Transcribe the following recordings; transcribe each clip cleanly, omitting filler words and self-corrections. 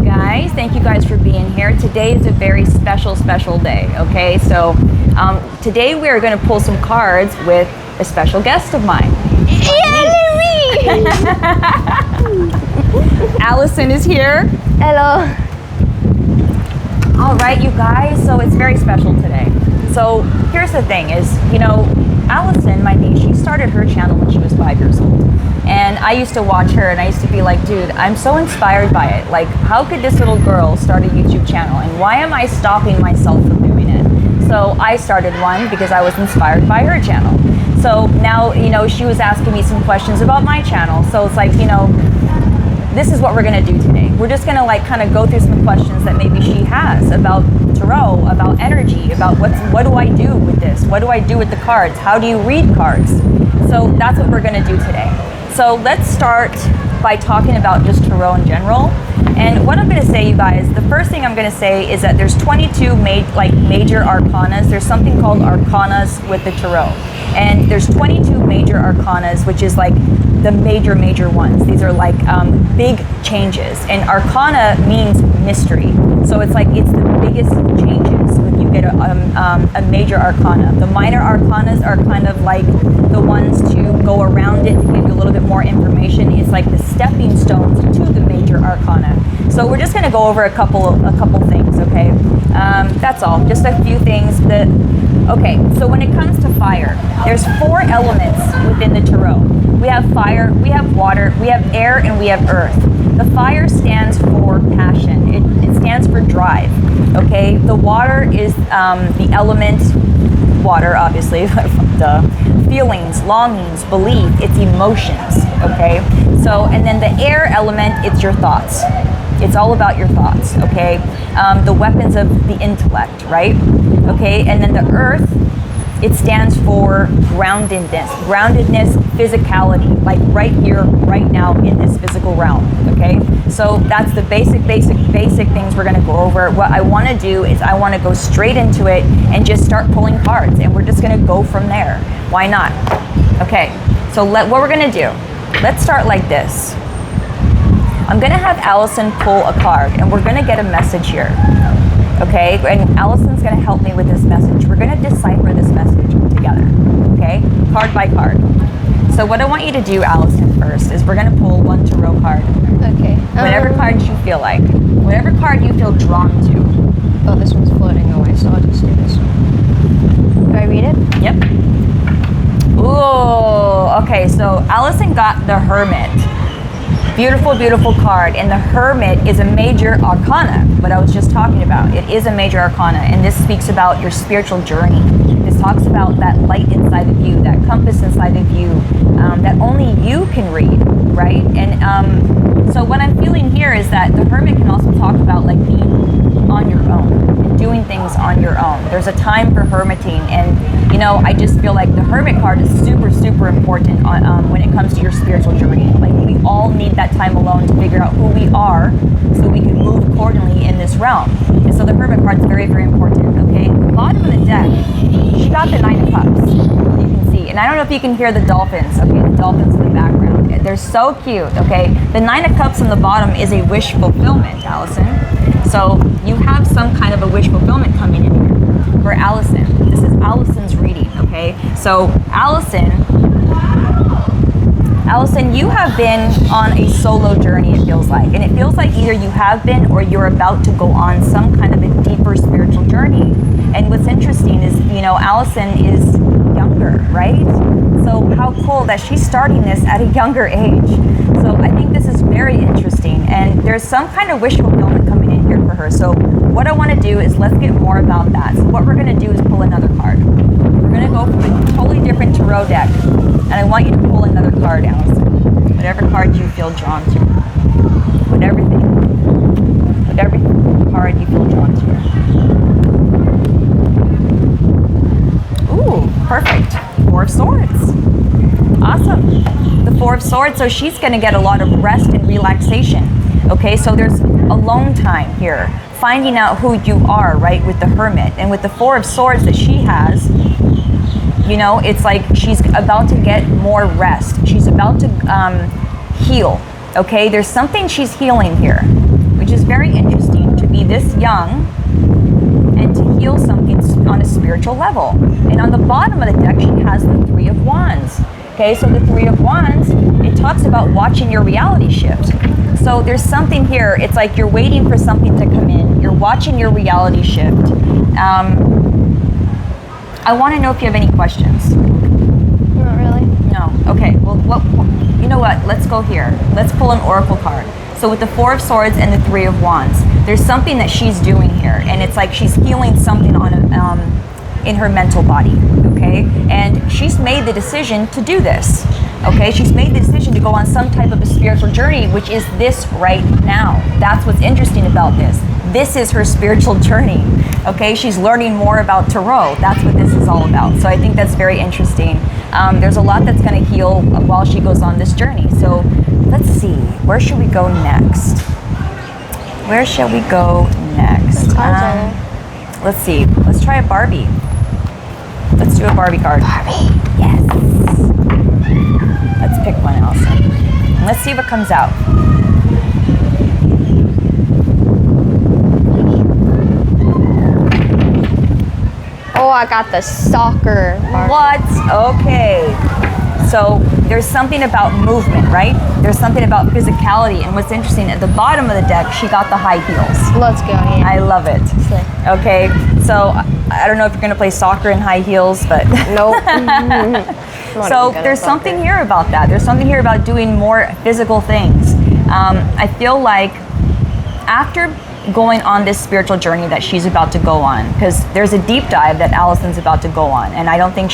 guys. Thank you guys for being here. Today is a very special day, okay? So today we are going to pull some cards with a special guest of mine. Allison is here. Hello. All right, you guys, so it's very special today. So here's the thing is, Allison, my niece, she started her channel when she was 5 years old. And I used to watch her and I used to be like, dude, I'm so inspired by it. Like, how could this little girl start a YouTube channel? And why am I stopping myself from doing it? So I started one because I was inspired by her channel. So now, she was asking me some questions about my channel. So it's like, this is what we're gonna do today. We're just gonna kind of go through some questions that maybe she has about tarot, about energy, about what do I do with this? What do I do with the cards? How do you read cards? So that's what we're gonna do today. So let's start by talking about just tarot in general. And what I'm gonna say, you guys, the first thing I'm gonna say is that there's 22 major arcanas. There's something called arcanas with the tarot. And there's 22 major arcanas, which is like the major ones. These are like big changes. And arcana means mystery. So it's the biggest changes when you get a major arcana. The minor arcanas are kind of like the ones to go around it to give you a little bit more information. It's like the stepping stones to the major arcana. So we're just gonna go over a couple things, okay? That's all, just a few things that. Okay, so when it comes to fire, there's 4 elements within the tarot. We have fire, we have water, we have air, and we have earth. The fire stands for passion. It stands for drive, okay? The water is the element, water obviously, the feelings, longings, belief, it's emotions, okay? So, and then the air element, it's your thoughts. It's all about your thoughts, okay? The weapons of the intellect, right? Okay, and then the earth, it stands for groundedness, physicality, like right here, right now in this physical realm, okay? So that's the basic things we're gonna go over. What I wanna do is I wanna go straight into it and just start pulling cards, and we're just gonna go from there. Why not? Okay, so what we're gonna do, let's start like this. I'm gonna have Allison pull a card, and we're gonna get a message here. Okay, and Allison's gonna help me with this message. We're gonna decipher this message together, okay? Card by card. So what I want you to do, Allison, first, is we're gonna pull one tarot card. Okay. Whatever card you feel like. Whatever card you feel drawn to. Oh, this one's floating away, so I'll just do this one. Do I read it? Yep. Ooh, okay, so Allison got the Hermit. Beautiful card. And the Hermit is a major arcana, what I was just talking about. It is a major arcana, and this speaks about your spiritual journey. This talks about that light inside of you, that compass inside of you, that only you can read, right? And so what I'm feeling here is that the Hermit can also talk about like being on your own and doing things on your own. There's a time for hermiting, and I just feel like the Hermit card is super important when it comes to your spiritual journey. Like, we all need that time alone to figure out who we are so we can move accordingly in this realm. And so the Hermit card is very important, okay? The bottom of the deck, she got the 9 of Cups, you can see. And I don't know if you can hear the dolphins, okay? The dolphins in the background. They're so cute, okay? The 9 of Cups on the bottom is a wish fulfillment, Allison. So you have some kind of a wish fulfillment coming in here for Allison. This is Allison's reading, okay? So Allison, you have been on a solo journey, it feels like. And it feels like either you have been or you're about to go on some kind of a deeper spiritual journey. And what's interesting is, Allison is younger, right? So how cool that she's starting this at a younger age. So I think this is very interesting. And there's some kind of wish fulfillment coming in here for her. So what I want to do is let's get more about that. So what we're going to do is pull another card. We're going to go from a totally different tarot deck. And I want you to pull another card, Allison. Whatever card you feel drawn to. Whatever card you feel drawn to. Ooh, perfect. 4 of Swords. Awesome. The 4 of Swords, so she's going to get a lot of rest and relaxation. Okay, so there's alone time here. Finding out who you are, right, with the Hermit. And with the 4 of Swords that she has, it's like she's about to get more rest. She's about to heal, okay? There's something she's healing here. We which is very interesting to be this young and to heal something on a spiritual level. And on the bottom of the deck, she has the Three of Wands. Okay, so the Three of Wands, it talks about watching your reality shift. So there's something here. It's like you're waiting for something to come in. You're watching your reality shift. I want to know if you have any questions. Not really. No. Okay. Well, you know what? Let's go here. Let's pull an oracle card. So with the Four of Swords and the Three of Wands, there's something that she's doing here, and it's like she's healing something on in her mental body. Okay, and she's made the decision to do this. Okay, she's made the decision to go on some type of a spiritual journey, which is this right now. That's what's interesting about this. This is her spiritual journey. Okay, she's learning more about tarot. That's what this is all about. So I think that's very interesting. There's a lot that's going to heal while she goes on this journey. So let's see, where should we go next? Where shall we go next? Let's see. Let's try a Barbie. Let's do a Barbie card. Barbie. Yes. Let's pick one, Allison. And let's see what comes out. Oh, I got the soccer Barbie. What? Okay. So there's something about movement, right? There's something about physicality. And what's interesting, at the bottom of the deck, she got the high heels. Let's go, yeah. I love it. Sick. Okay, so I don't know if you're gonna play soccer in high heels, but Nope. so there's something here about that. There's something here about doing more physical things. I feel like after going on this spiritual journey that she's about to go on, because there's a deep dive that Allison's about to go on, and I don't think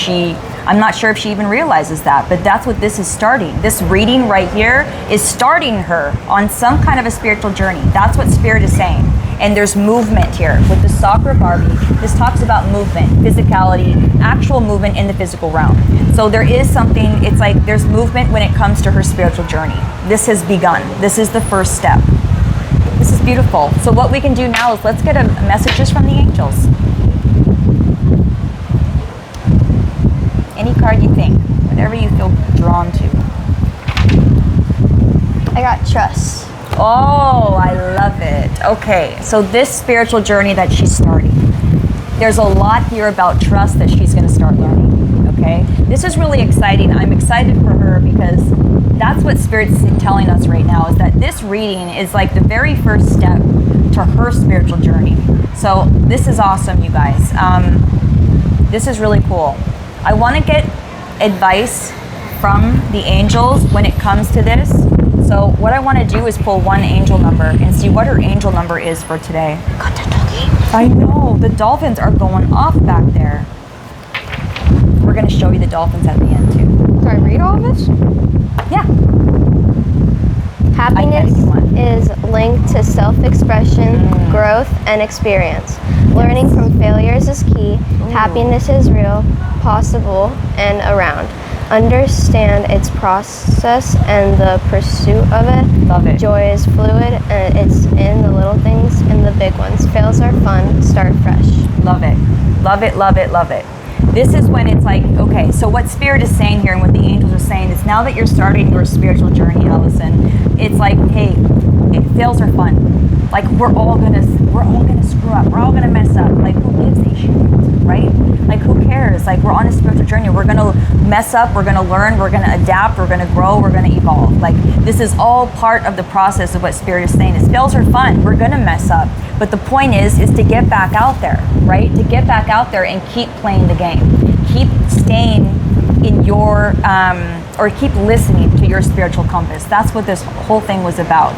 I'm not sure if she even realizes that, but that's what this is starting. This reading right here is starting her on some kind of a spiritual journey. That's what Spirit is saying. And there's movement here. With the soccer Barbie, this talks about movement, physicality, actual movement in the physical realm. So there is something, it's like there's movement when it comes to her spiritual journey. This has begun. This is the first step. This is beautiful. So what we can do now is let's get messages from the angels. Any card you think, whatever you feel drawn to. I got trust. Oh, I love it. Okay, so this spiritual journey that she's starting, there's a lot here about trust that she's going to start learning, okay? This is really exciting. I'm excited for her because that's what Spirit's telling us right now, is that this reading is like the very first step to her spiritual journey. So this is awesome, you guys. This is really cool. I want to get advice from the angels when it comes to this. So what I want to do is pull one angel number and see what her angel number is for today. Got the doggy. I know, the dolphins are going off back there. We're going to show you the dolphins at the end too. Do I read all of this? Yeah. Happiness is linked to self-expression, growth, and experience. Learning from failures is key. Happiness is real, possible, and around. Understand its process and the pursuit of it. Love it. Joy is fluid, and it's in the little things and the big ones. Fails are fun. Start fresh. Love it. Love it, love it, love it. This is when it's like, okay, so what Spirit is saying here and what the angels are saying is now that you're starting your spiritual journey, Allison, it's like, hey, fails are fun. Like we're all gonna screw up. We're all gonna mess up. Like who gives a shit, right? Like who cares? Like we're on a spiritual journey. We're gonna mess up. We're gonna learn. We're gonna adapt. We're gonna grow. We're gonna evolve. Like this is all part of the process of what Spirit is saying. Is fails are fun. We're gonna mess up. But the point is to get back out there, right? To get back out there and keep playing the game. Keep staying in your, or keep listening to your spiritual compass. That's what this whole thing was about.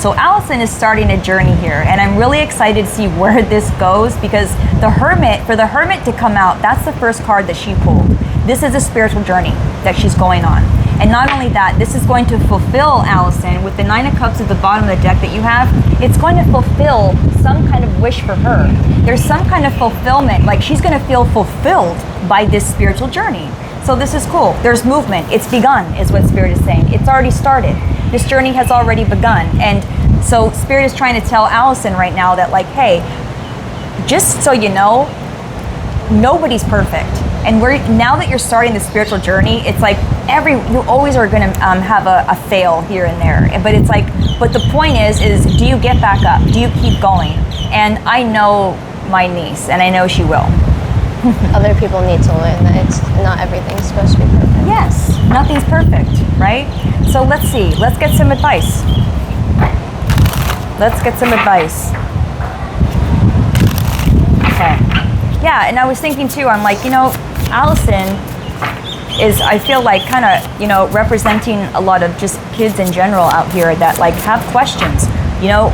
So Allison is starting a journey here, and I'm really excited to see where this goes, because for the Hermit to come out, that's the first card that she pulled. This is a spiritual journey that she's going on. And not only that, this is going to fulfill Allison with the Nine of Cups at the bottom of the deck that you have. It's going to fulfill some kind of wish for her. There's some kind of fulfillment, like she's going to feel fulfilled by this spiritual journey. So this is cool. There's movement. It's begun, is what Spirit is saying. It's already started. This journey has already begun. And so Spirit is trying to tell Allison right now that, like, hey, just so you know, nobody's perfect. And now that you're starting the spiritual journey, it's like you always are going to have a fail here and there. But it's like But the point is do you get back up? Do you keep going? And I know my niece, and I know she will. Other people need to learn that it's not everything's supposed to be perfect. Yes, nothing's perfect, right? So let's see. Let's get some advice. Let's get some advice. Okay. Yeah, and I was thinking too, I'm like, Allison is, I feel like, kind of, representing a lot of just kids in general out here that like have questions.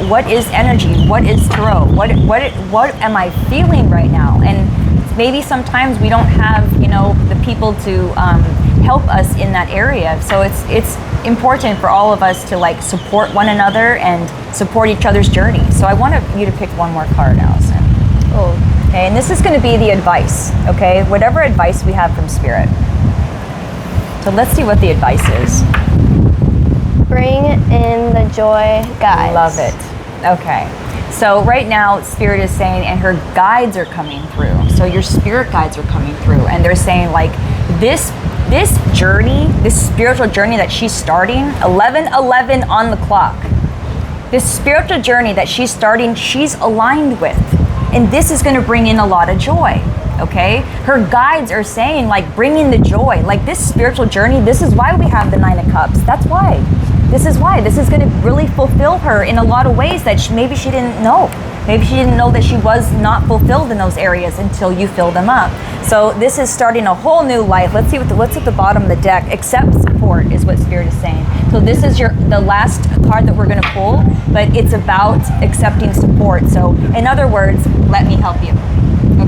What is energy? What is tarot? What am I feeling right now? And maybe sometimes we don't have, the people to help us in that area. So it's important for all of us to like support one another and support each other's journey. So I want you to pick one more card, Allison. Oh. Okay, and this is going to be the advice, okay? Whatever advice we have from Spirit. So let's see what the advice is. Bring in the joy, guides. Love it. Okay. So right now, Spirit is saying, and her guides are coming through. So your spirit guides are coming through, and they're saying like this journey, this spiritual journey that she's starting, 11:11 on the clock. This spiritual journey that she's starting, she's aligned with. And this is going to bring in a lot of joy, okay? Her guides are saying, like, bring in the joy. Like, this spiritual journey, this is why we have the Nine of Cups. That's why. This is why. This is going to really fulfill her in a lot of ways that maybe she didn't know. Maybe she didn't know that she was not fulfilled in those areas until you fill them up. So this is starting a whole new life. Let's see what's at the bottom of the deck. Accept support is what Spirit is saying. So this is the last card that we're going to pull, but it's about accepting support. So in other words, let me help you,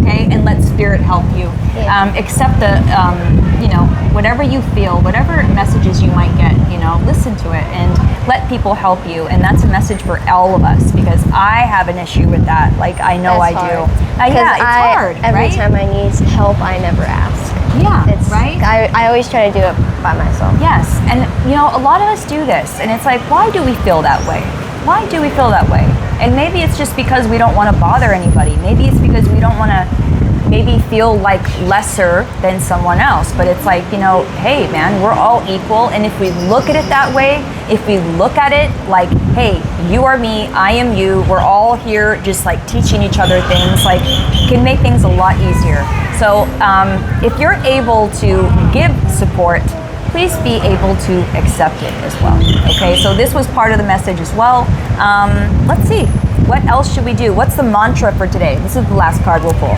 okay? And let Spirit help you. Yeah. Accept the, whatever you feel, whatever messages you might get, listen to it and let people help you. And that's a message for all of us, because I have an issue with that. Like, I know I do. Yeah, it's hard, every right? time I need help, I never ask. Yeah, It's right? I always try to do it by myself. Yes, and a lot of us do this, and it's like, why do we feel that way? Why do we feel that way? And maybe it's just because we don't want to bother anybody. Maybe it's because we don't want to maybe feel like lesser than someone else. But it's like, hey man, we're all equal. And if we look at it that way, if we look at it like, hey, you are me, I am you, we're all here just like teaching each other things, like it can make things a lot easier. So if you're able to give support, please be able to accept it as well. Okay, so this was part of the message as well. Let's see, what else should we do? What's the mantra for today? This is the last card we'll pull.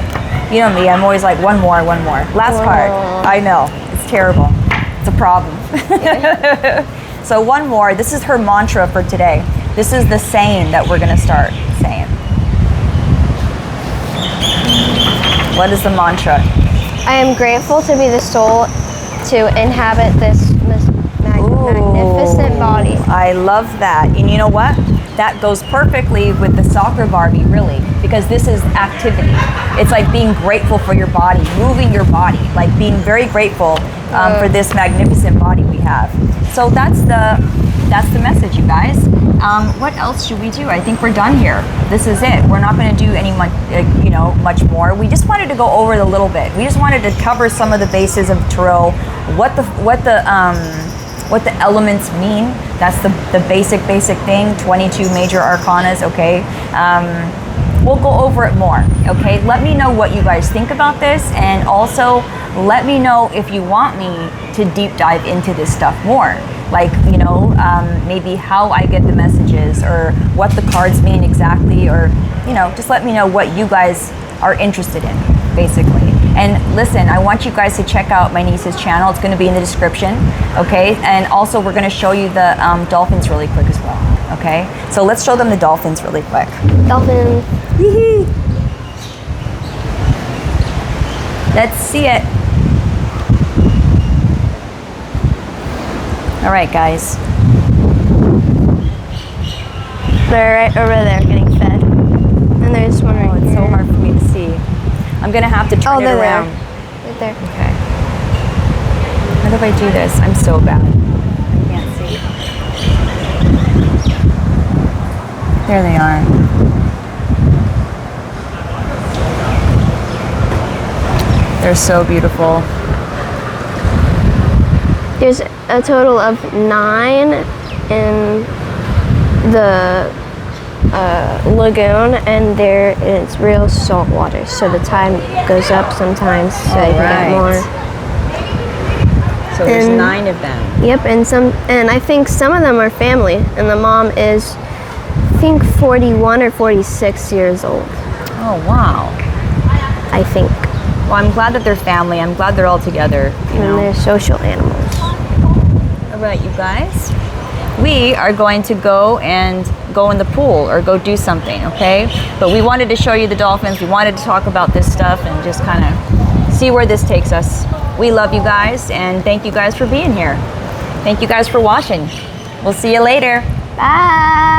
You know me, I'm always like, one more. Last card. I know, it's terrible. It's a problem. So one more. This is her mantra for today. This is the saying that we're going to start saying. What is the mantra? I am grateful to be the soul to inhabit this magnificent body. I love that. And you know what? That goes perfectly with the soccer Barbie, really, because this is activity. It's like being grateful for your body, moving your body, like being very grateful for this magnificent body we have. So that's the message, you guys. What else should we do? I think we're done here. This is it. We're not going to do any much more. We just wanted to go over it a little bit. We just wanted to cover some of the bases of tarot, what the elements mean. That's the basic thing. 22 major arcanas. Okay. We'll go over it more. Okay. Let me know what you guys think about this, and also let me know if you want me to deep dive into this stuff more. Like, maybe how I get the messages, or what the cards mean exactly, or, just let me know what you guys are interested in, basically. And listen, I want you guys to check out my niece's channel. It's going to be in the description, okay? And also, we're going to show you the dolphins really quick as well, okay? So let's show them the dolphins really quick. Dolphin. Let's see it. All right, guys. They're right over there getting fed. And there's one right It's here. so hard for me to see. I'm going to have to turn it they're around. there. Right there. Okay. How do I do this? I'm so bad. I can't see. There they are. They're so beautiful. There's a total of 9 in the lagoon, and there it's real salt water, so the tide goes up sometimes, so they can get more. So there's 9 of them. Yep, and I think some of them are family, and the mom is, I think, 41 or 46 years old. Oh, wow. I think. Well, I'm glad that they're family. I'm glad they're all together. And they're social animals. All right, you guys. We are going to go in the pool or go do something, okay? But we wanted to show you the dolphins. We wanted to talk about this stuff and just kind of see where this takes us. We love you guys, and thank you guys for being here. Thank you guys for watching. We'll see you later. Bye.